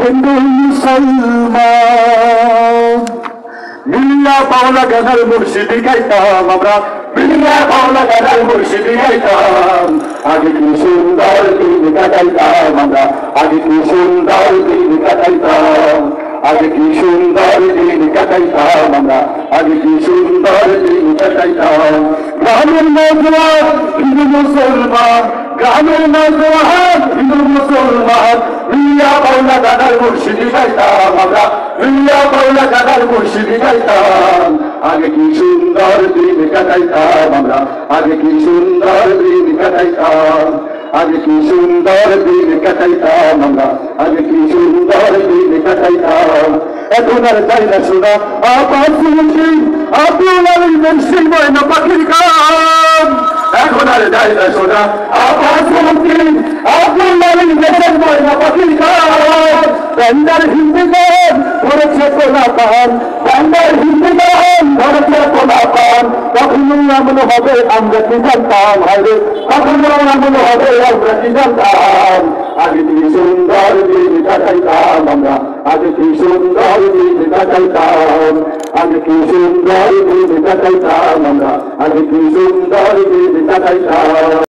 হিন্দু মুসলমান মিল্লা বাউলা গানার মুর্শিদি গাইতাম আমরা মিল্লা বাউলা গানার মুর্শিদি গাইতাম আগে কি সুন্দর দিন কাটাইতাম আমরা আগে কি সুন্দর দিন কাটাইতাম আগে কি সুন্দর দিন কাটাইতাম আমরা আগে কি সুন্দর দিন কাটাইতাম গ্রামের নওজোয়ান হিন্দু মুসলমান গ্রামের নওজোয়ান হিন্দু মুসলমান মিল্লা বাউলা গানার মুর্শিদি গাইতাম আমরা মিল্লা বাউলা গানার মুর্শিদি গাইতাম আগে কি সুন্দর দিন কাটাইতাম আমরা আগে কি সুন্দর দিন কাটাইতাম আগে কি সুন্দর দিন কাটাইতাম আমরা আগে কি সুন্দর দিন কাটাইতাম এখন আর যাই না শোনা আবার শুনছি আপনার মুর্শিদ ময়না পাখির গান এখন আর যাই না শোনা আবার শুনছি আপনার দেশের ময়না পাখির গান বান্দার হিন্দি গান ধরেছে কোনা পান বান্দার হিন্দি গান ধরেছে কোনা পান কখনো এমন হবে আমরা কি জানতাম হায়রে কখনো এমন হবে আমরা কি জানতাম আগে কি সুন্দর দিন কাটাইতাম আমরা আগে কি সুন্দর দিন কাটাইতাম আগে কি সুন্দর দিন কাটাইতাম আমরা আগে কি সুন্দর দিন কাটাইতাম